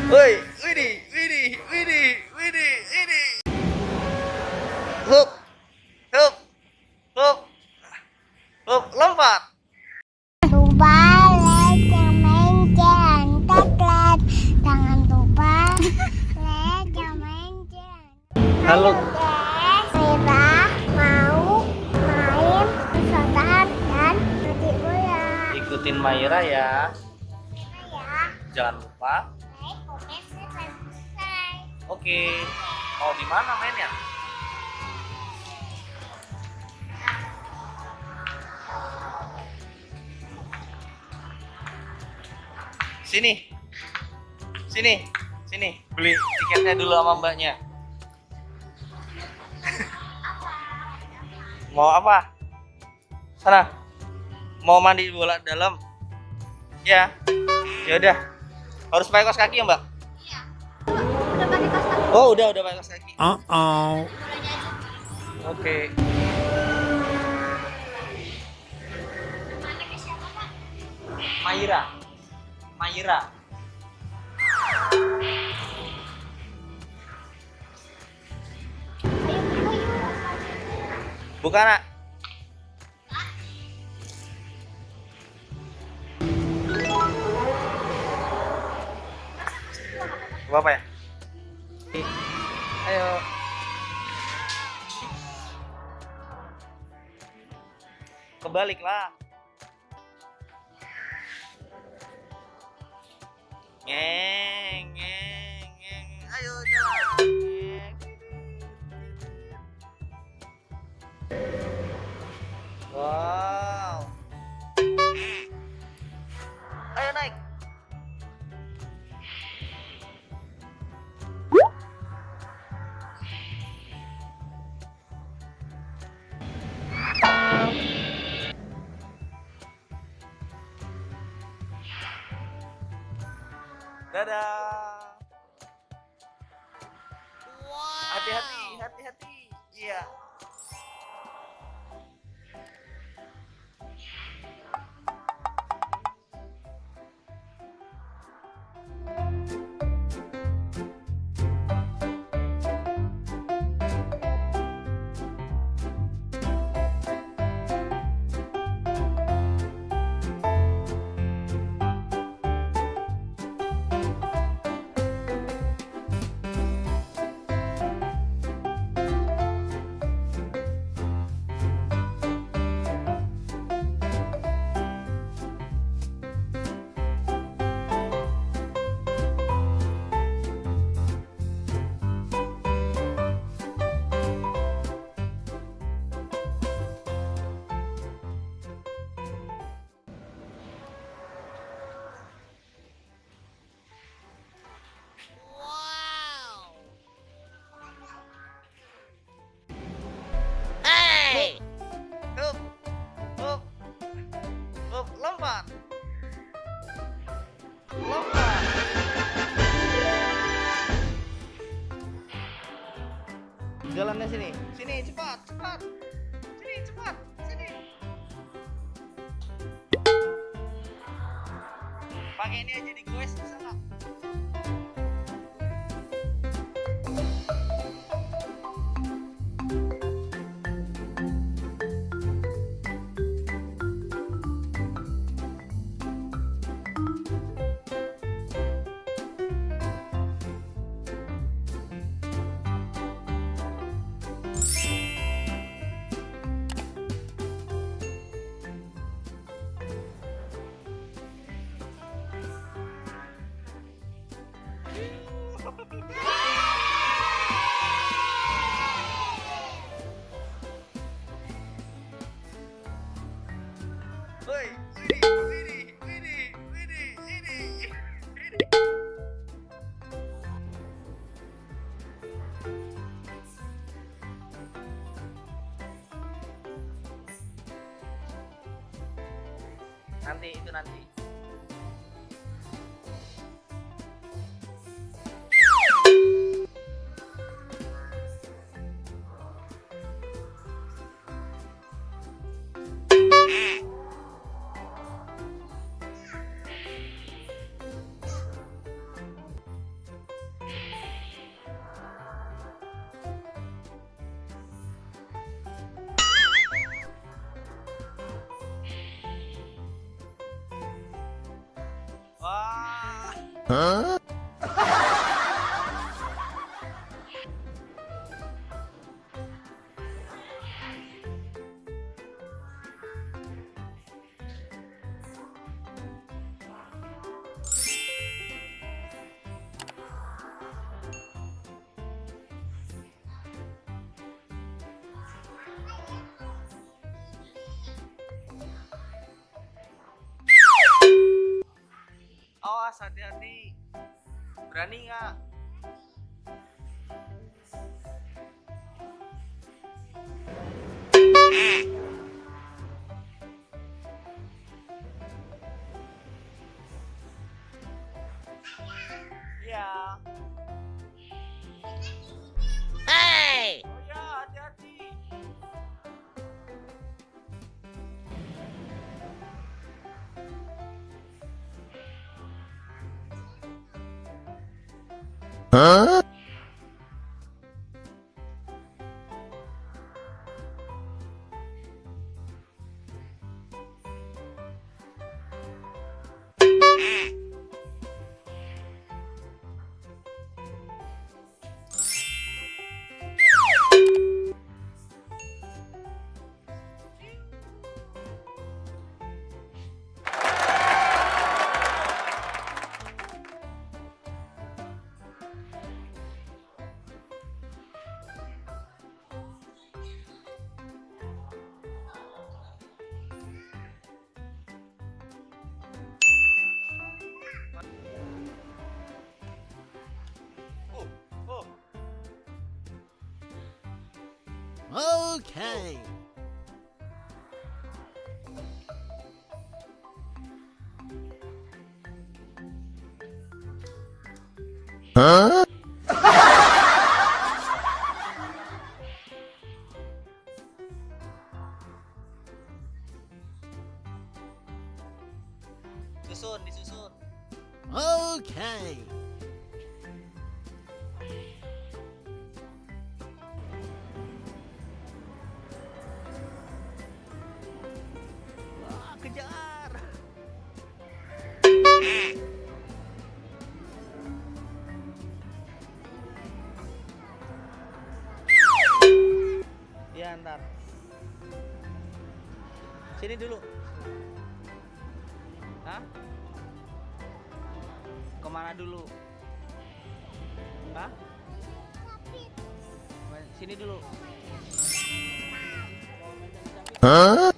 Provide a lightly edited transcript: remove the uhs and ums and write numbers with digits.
Woi, widih, widih, widih, widih, widih. Hup, hup, hup, hup, lompat. Balik yang main jalan tetap. Jangan lupa like yang main jalan. Halo. Guys, kita mau main pesawat dan pergi bola. Ikutin Maira ya. Ya, Jangan lupa. like, comment, share, dan subscribe. Oke. Mau di mana mainnya? Sini. Sini. Sini. Beli tiketnya dulu sama mbaknya. Mau apa? Sana. Mau mandi bola dalam? Ya. Ya udah. Harus pakai kaos kaki ya, Mbak? Iya. Udah pakai kaos kaki. Oh, udah pakai kaos kaki. Bolanya aja. Oke. Mana ke siapa, Pak? Maira. Maira. Ayo, ayo. Bukan, Nak. Apa ya? Ayo. Kebalik lah. Ngeng, ngeng, ngeng. Ayo jalan. Ngeng. Wow. Ayo naik. Dadah. Hati-hati, hati-hati. Iya. Hup, hup, hup, lompat. Lompat. Jalannya sini. Sini, cepat, cepat. Sini, cepat. Sini. Pakai ini aja digoes di sana. Woi, widih, widih, widih, widih, widih, widih. Nanti itu nanti. Awas, hati-hati. Berani nggak? Iya. Hey! Oh ya, hati-hati. Oh. Okay. Disusun. Okay. Wah, kejar. Iya, ntar. Sini dulu. Hah? Kemana dulu? Hah? Sini dulu. Huh?